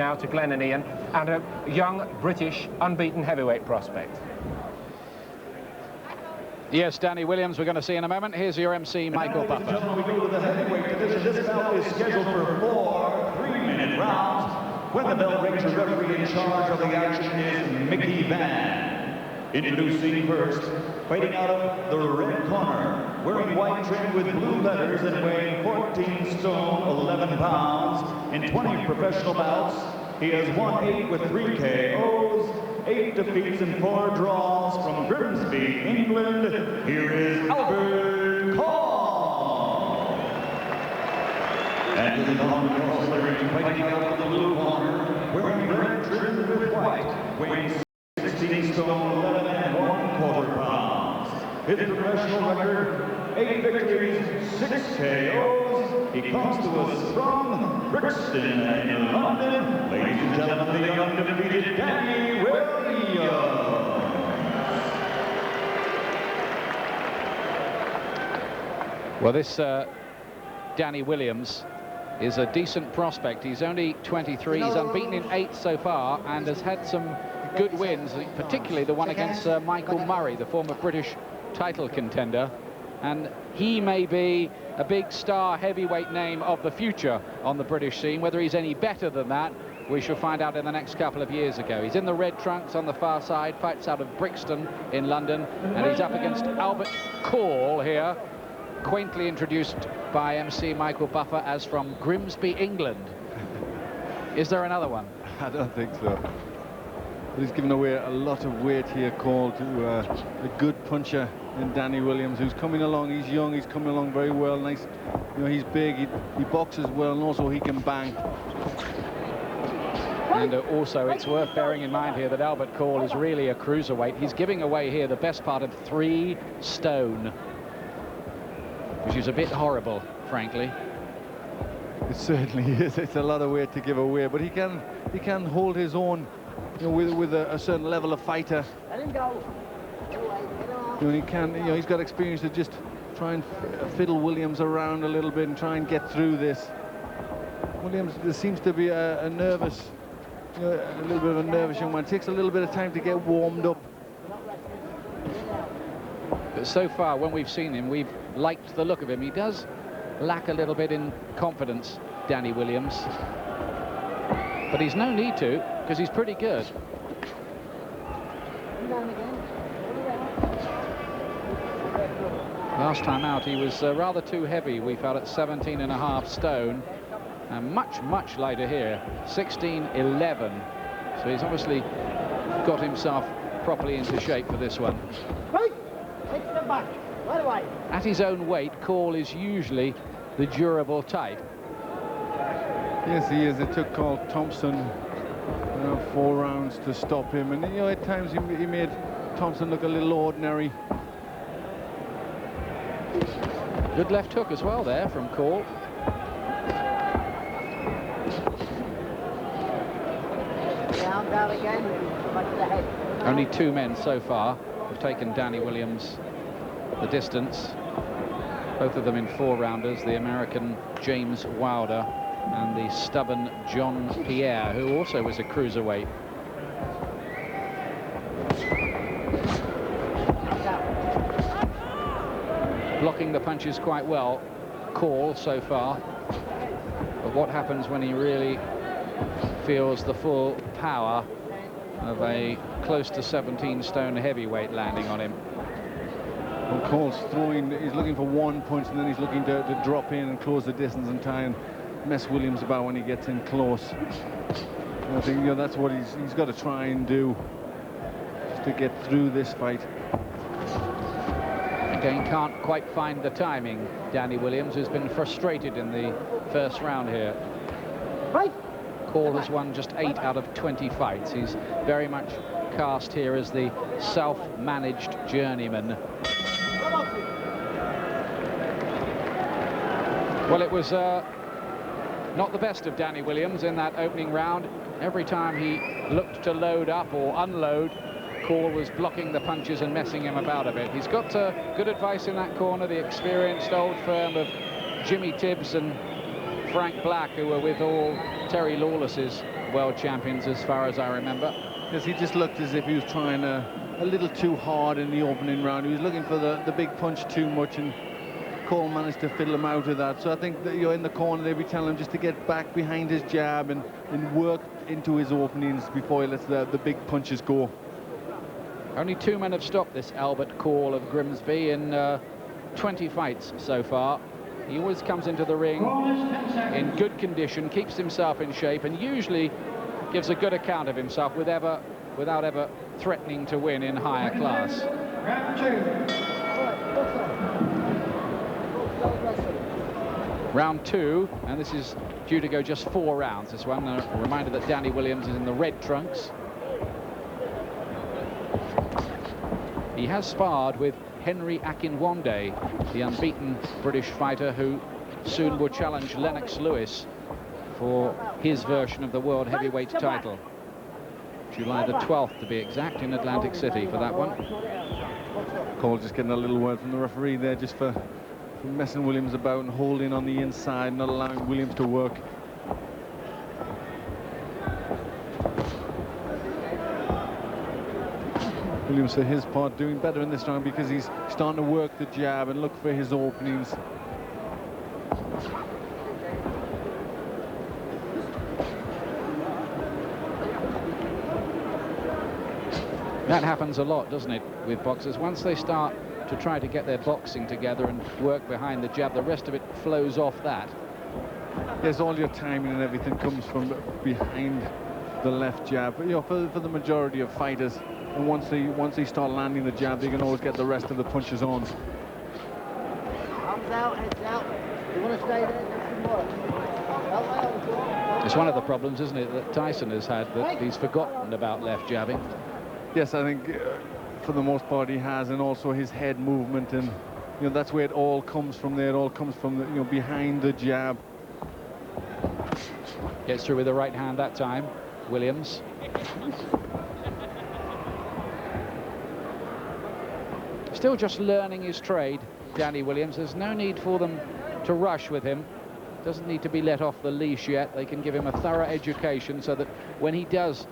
Now to Glenn and Ian, and a young British unbeaten heavyweight prospect. Yes, Danny Williams, we're going to see in a moment. Here's your MC, Michael Buffer. Ladies and gentlemen, we go to the heavyweight division. This bout is scheduled for 4 3-minute rounds. When the bell rings, the referee in charge of the action is Mickey Van. Introducing first, fighting out of the red corner, wearing white trimmed with blue letters and weighing 14 stone, 11 pounds, in 20 professional bouts. He has won 8 with 3 KOs, 8 defeats and 4 draws from Grimsby, England. Here is Albert Call. And in the corner, fighting out of the blue corner, wearing red trimmed with white, weighing 16 stone, 11 and 1/4 pounds. His professional record, 8 victories, 6 KOs. He comes to us from Brixton in London. Ladies and gentlemen, the undefeated Danny Williams. Well, this Danny Williams is a decent prospect. He's only 23. He's unbeaten in 8 so far and has had some good wins, particularly the one against Michael Murray, the former British title contender. And he may be a big star heavyweight name of the future on the British scene. Whether he's any better than that, we shall find out in the next couple of years ago. He's in the red trunks on the far side, fights out of Brixton in London, and he's up against Albert Call here, quaintly introduced by MC Michael Buffer as from Grimsby, England. Is there another one? I don't think so. But he's given away a lot of weight here, Called to a good puncher in Danny Williams, who's coming along. He's young, he's coming along very well. Nice, you know, he's big, he boxes well, and also he can bang. And also it's worth bearing in mind here that Albert Call is really a cruiserweight. He's giving away here the best part of 3 stone, which is a bit horrible, frankly. It certainly is. It's a lot of weight to give away, but he can hold his own, you know, with a certain level of fighter. Let him go. You know, he can, you know, he's got experience to just try and fiddle Williams around a little bit and try and get through this. Williams, there seems to be a nervous, you know, a little bit of a nervous young man. It takes a little bit of time to get warmed up. But so far, when we've seen him, we've liked the look of him. He does lack a little bit in confidence, Danny Williams. But he's no need to, because he's pretty good. Last time out, he was rather too heavy. We felt at 17.5 stone, and much lighter here, 16.11. So he's obviously got himself properly into shape for this one. At his own weight, Call is usually the durable type. Yes, he is. It took Carl Thompson 4 rounds to stop him, and you know, at times he made Thompson look a little ordinary. Good left hook as well there from Call. Down again. Only 2 men so far have taken Danny Williams the distance. Both of them in 4-rounders, the American James Wilder and the stubborn John Pierre, who also was a cruiserweight. Blocking the punches quite well, Call so far. But what happens when he really feels the full power of a close to 17 stone heavyweight landing on him? Well, Call's throwing, he's looking for 1 punch, and then he's looking to drop in and close the distance and try and mess Williams about when he gets in close. And I think, you know, that's what he's got to try and do, just to get through this fight. Again, can't quite find the timing. Danny Williams has been frustrated in the first round here. Call has won just 8 out of 20 fights. He's very much cast here as the self-managed journeyman. Well, it was not the best of Danny Williams in that opening round. Every time he looked to load up or unload, Call was blocking the punches and messing him about a bit. He's got good advice in that corner, the experienced old firm of Jimmy Tibbs and Frank Black, who were with all Terry Lawless's world champions as far as I remember. Because he just looked as if he was trying a little too hard in the opening round. He was looking for the big punch too much, and Cole managed to fiddle him out of that. So I think that you're in the corner, they'll be telling him just to get back behind his jab and work into his openings before he lets the big punches go. Only 2 men have stopped this Albert Call of Grimsby in 20 fights so far. He always comes into the ring in good condition, keeps himself in shape, and usually gives a good account of himself without ever threatening to win in higher class. Round 2, and this is due to go just 4 rounds. This one, a reminder that Danny Williams is in the red trunks. He has sparred with Henry Akinwande, the unbeaten British fighter who soon will challenge Lennox Lewis for his version of the world heavyweight title. July the 12th to be exact, in Atlantic City for that one. Cole just getting a little word from the referee there, just for messing Williams about and holding on the inside, not allowing Williams to work. Williams, for his part, doing better in this round because he's starting to work the jab and look for his openings. That happens a lot, doesn't it, with boxers? Once they start to try to get their boxing together and work behind the jab, the rest of it flows off that. Yes, all your timing and everything comes from behind the left jab. But, you know, for the majority of fighters, and once they start landing the jab, they can always get the rest of the punches on. Arms out, heads out. You want to stay there, do some work. It's one of the problems, isn't it, that Tyson has had, that he's forgotten about left jabbing. Yes, I think for the most part he has, and also his head movement, and you know that's where it all comes from. There, it all comes from the, behind the jab. Gets through with the right hand that time, Williams. Still just learning his trade, Danny Williams. There's no need for them to rush with him. Doesn't need to be let off the leash yet. They can give him a thorough education so that when he does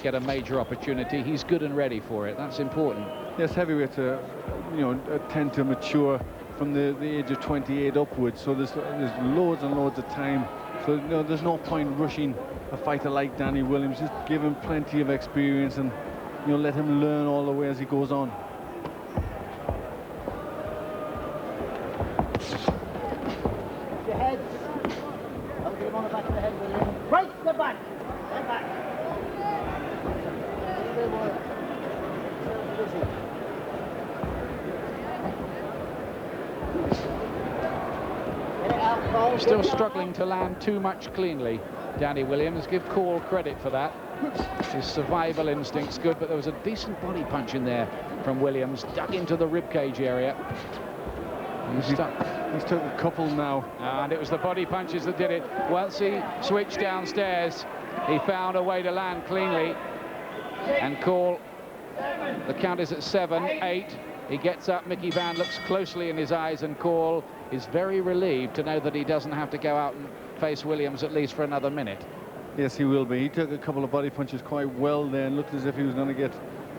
get a major opportunity, he's good and ready for it. That's important. Yes, heavyweights tend to mature from the age of 28 upwards, so there's loads and loads of time. So there's no point rushing a fighter like Danny Williams. Just give him plenty of experience and let him learn all the way as he goes on. Your head. I'll get him on the back of the head, William. Break the back. Right back. Still struggling to land too much cleanly, Danny Williams. Give Call credit for that. His survival instinct's good, but there was a decent body punch in there from Williams, dug into the ribcage area. He's took a couple now. And it was the body punches that did it. Once he switched downstairs, he found a way to land cleanly. And Call, the count is at 7, 8. He gets up, Mickey Vann looks closely in his eyes, and Call is very relieved to know that he doesn't have to go out and face Williams at least for another minute. Yes, he will be. He took a couple of body punches quite well there and looked as if he was going to get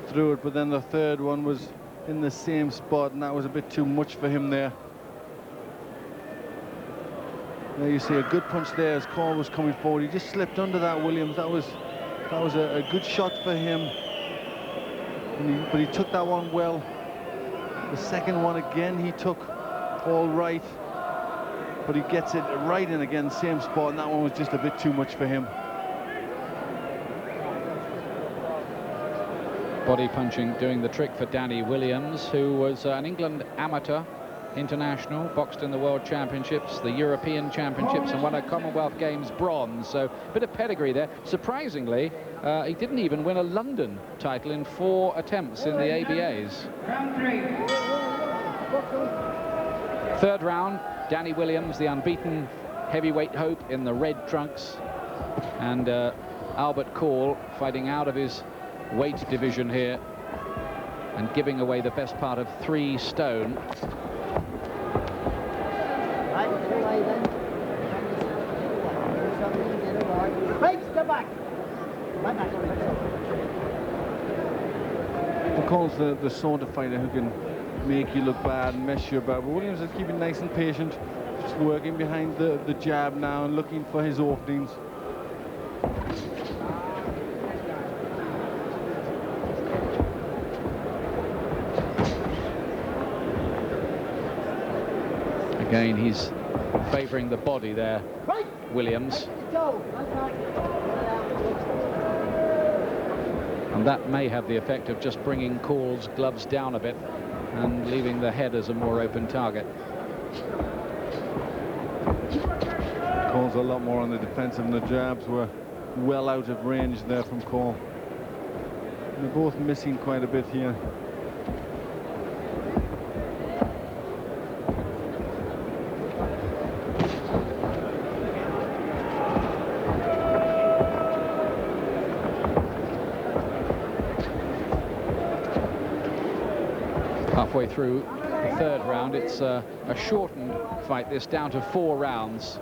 through it, but then the third one was in the same spot, and that was a bit too much for him there. There you see a good punch there as Call was coming forward. He just slipped under that, Williams. That was a good shot for him. But he took that one well. The second one again he took all right, but he gets it right in again, same spot, and that one was just a bit too much for him. Body punching doing the trick for Danny Williams, who was an England amateur international, boxed in the World Championships, the European Championships, and won a Commonwealth Games bronze. So a bit of pedigree there. Surprisingly, he didn't even win a London title in 4 attempts in the ABAs. Third round, Danny Williams, the unbeaten heavyweight hope in the red trunks, and Albert Call fighting out of his weight division here and giving away the best part of 3 stone. Breaks the back. Cole's the sort of fighter who can make you look bad and mess you about. But Williams is keeping nice and patient, just working behind the jab now and looking for his openings. Again, he's favouring the body there, Williams. And that may have the effect of just bringing Cole's gloves down a bit and leaving the head as a more open target. Cole's a lot more on the defensive, and the jabs were well out of range there from Cole. They're both missing quite a bit here. Halfway through the third round, it's a shortened fight, this down to 4 rounds.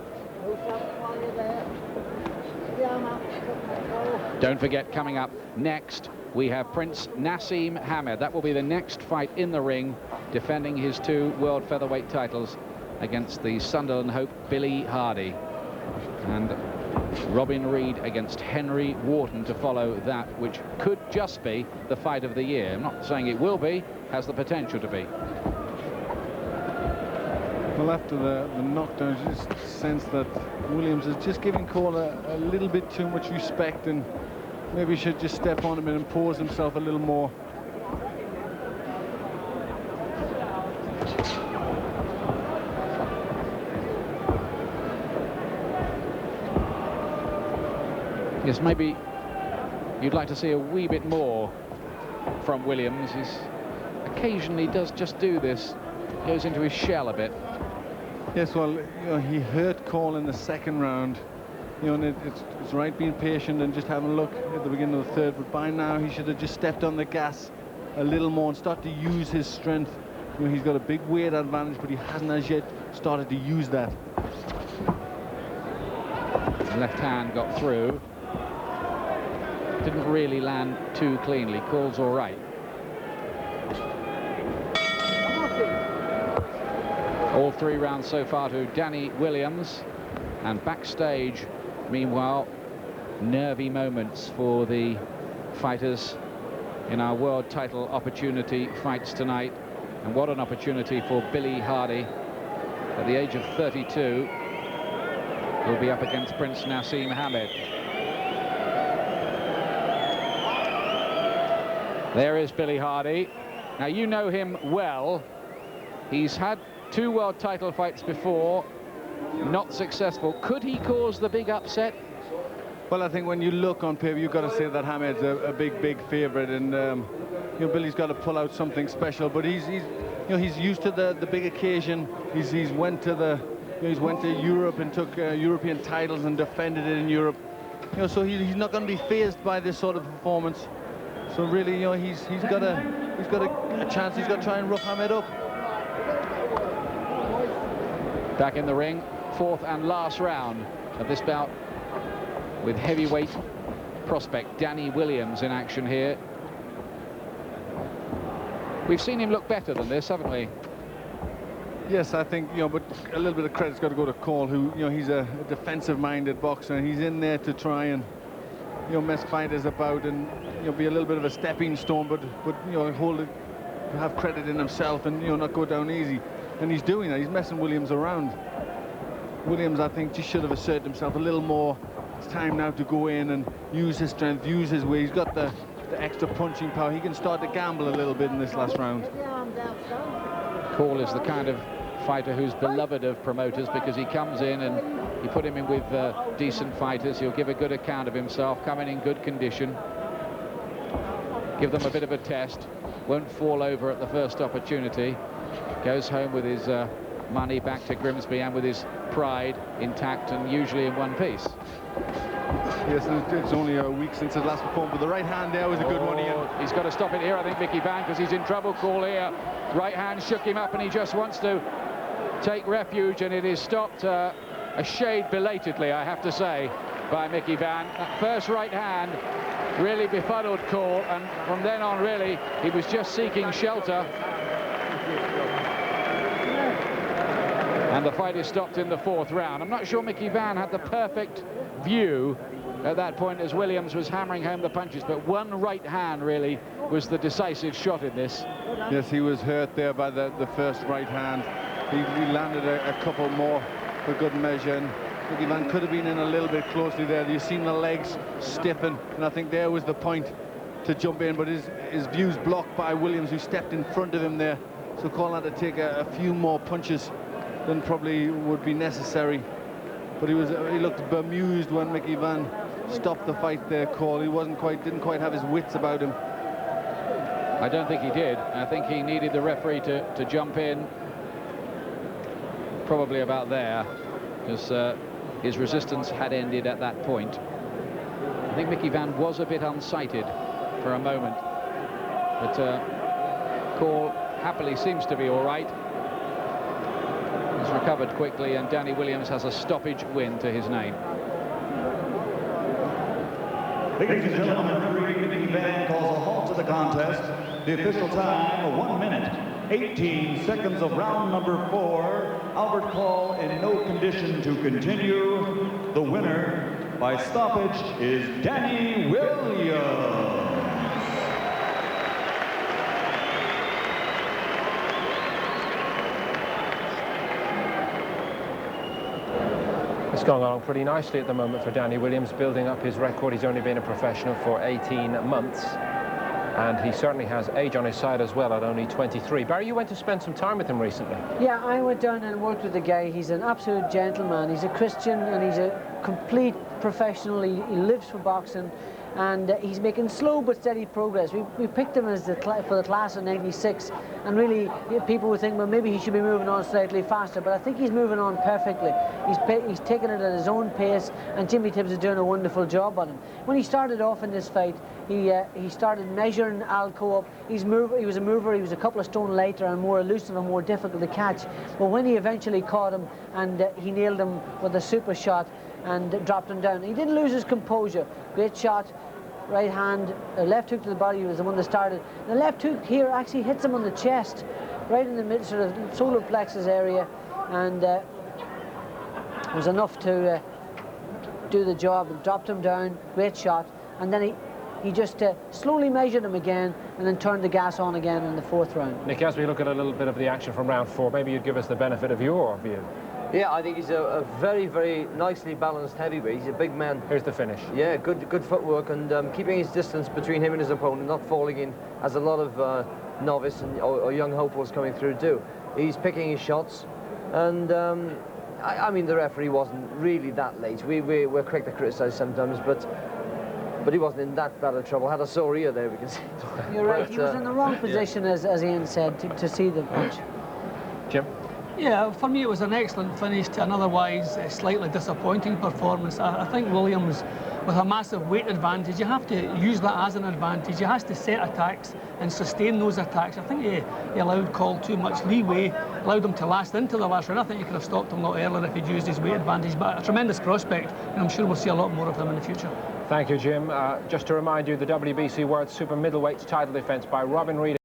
Don't forget, coming up next, we have Prince Naseem Hamed. That will be the next fight in the ring, defending his 2 world featherweight titles against the Sunderland hope Billy Hardy. And Robin Reid against Henry Wharton to follow that, which could just be the fight of the year. I'm not saying it will be, has the potential to be. Well, after the knockdown, you just sense that Williams is just giving Cole a little bit too much respect, and maybe he should just step on him and impose himself a little more. Yes, maybe you'd like to see a wee bit more from Williams. He's occasionally does just do this, goes into his shell a bit. Yes, well, you know, he hurt Cole in the second round. You know, and it's right being patient and just having a look at the beginning of the third, but by now he should have just stepped on the gas a little more and start to use his strength. You know, he's got a big weight advantage, but he hasn't as yet started to use that. Left hand got through. Didn't really land too cleanly. Cole's all right. All 3 rounds so far to Danny Williams. And backstage, meanwhile, nervy moments for the fighters in our world title opportunity fights tonight. And what an opportunity for Billy Hardy. At the age of 32, he'll be up against Prince Naseem Hamed. There is Billy Hardy. Now, you know him well. He's had 2 world title fights before, not successful. Could he cause the big upset? Well, I think when you look on paper, you've got to say that Hamed's a big favourite, and you know, Billy's got to pull out something special. But he's you know, he's used to the big occasion. He's went to he's went to Europe and took European titles and defended it in Europe. You know, so he's not going to be fazed by this sort of performance. So really, you know, he's got a chance. He's got to try and rough Hamed up. Back in the ring, 4th and last round of this bout, with heavyweight prospect Danny Williams in action here. We've seen him look better than this, haven't we? Yes, I think, you know, but a little bit of credit's got to go to Cole, who, you know, he's a defensive-minded boxer, and he's in there to try and, you know, mess fighters about and, you know, be a little bit of a stepping stone, but you know, have credit in himself and, you know, not go down easy. And he's doing that. He's messing Williams around. Williams, I think, just should have asserted himself a little more. It's time now to go in and use his strength, use his weight. He's got the extra punching power. He can start to gamble a little bit in this last round. Cole is the kind of fighter who's beloved of promoters because he comes in and you put him in with decent fighters. He'll give a good account of himself, come in good condition, give them a bit of a test, won't fall over at the first opportunity, goes home with his money back to Grimsby and with his pride intact and usually in one piece. Yes, it's only a week since his last performance, but the right hand there was a good one, Ian. He's got to stop it here, I think, Mickey Vann, because he's in trouble. Cole here. Right hand shook him up and he just wants to take refuge, and it is stopped a shade belatedly, I have to say. by Mickey Vann. That first right hand really befuddled Cole, and from then on really he was just seeking shelter. And the fight is stopped in the 4th round. I'm not sure Mickey Vann had the perfect view at that point as Williams was hammering home the punches, but one right hand really was the decisive shot in this. Yes, he was hurt there by the first right hand. He landed a couple more for good measure, and Mickey Vann could have been in a little bit closely there. You've seen the legs stiffen, and I think there was the point to jump in, but his view's blocked by Williams, who stepped in front of him there. So Cole had to take a few more punches than probably would be necessary. But he looked bemused when Mickey Vann stopped the fight there, Cole. He didn't quite have his wits about him. I don't think he did. I think he needed the referee to jump in, probably about there, because his resistance had ended at that point. I think Mickey Vann was a bit unsighted for a moment, but Cole happily seems to be all right. He's recovered quickly, and Danny Williams has a stoppage win to his name. Ladies and gentlemen, referee Mickey Vann calls a halt to the contest. The official time, 1 minute, 18 seconds of round number 4. Albert Call in no condition to continue. The winner by stoppage is Danny Williams. It's going along pretty nicely at the moment for Danny Williams, building up his record. He's only been a professional for 18 months. And he certainly has age on his side as well at only 23. Barry, you went to spend some time with him recently. Yeah, I went down and worked with the guy. He's an absolute gentleman. He's a Christian and he's a complete professional. He lives for boxing, and he's making slow but steady progress. We picked him as for the class of '96, and really people would think, well, maybe he should be moving on slightly faster, but I think he's moving on perfectly. He's taking it at his own pace, and Jimmy Tibbs is doing a wonderful job on him. When he started off in this fight, he started measuring Alco up. He was a mover. He was a couple of stone lighter and more elusive and more difficult to catch. But when he eventually caught him, and he nailed him with a super shot and dropped him down, he didn't lose his composure. Great shot. Right hand, left hook to the body was the one that started. The left hook here actually hits him on the chest, right in the mid sort of solar plexus area, and was enough to do the job and dropped him down. Great shot, and then he just slowly measured him again and then turned the gas on again in the 4th round. Nick, as we look at a little bit of the action from round 4, maybe you'd give us the benefit of your view. Yeah, I think he's a very, very nicely balanced heavyweight. He's a big man. Here's the finish. Yeah, good footwork, and keeping his distance between him and his opponent, not falling in, as a lot of novice or young hopefuls coming through do. He's picking his shots, and I mean, the referee wasn't really that late. We're quick to criticise sometimes, but he wasn't in that bad of trouble. Had a sore ear there, we can see. You're right, he was in the wrong position, as Ian said, to see the punch. Jim? Yeah, for me it was an excellent finish to an otherwise slightly disappointing performance. I think Williams, with a massive weight advantage, you have to use that as an advantage. He has to set attacks and sustain those attacks. I think he allowed Cole too much leeway, allowed him to last into the last round. I think he could have stopped him a lot earlier if he'd used his weight advantage, but a tremendous prospect, and I'm sure we'll see a lot more of him in the future. Thank you, Jim. Just to remind you, the WBC World Super Middleweight title defence by Robin Reed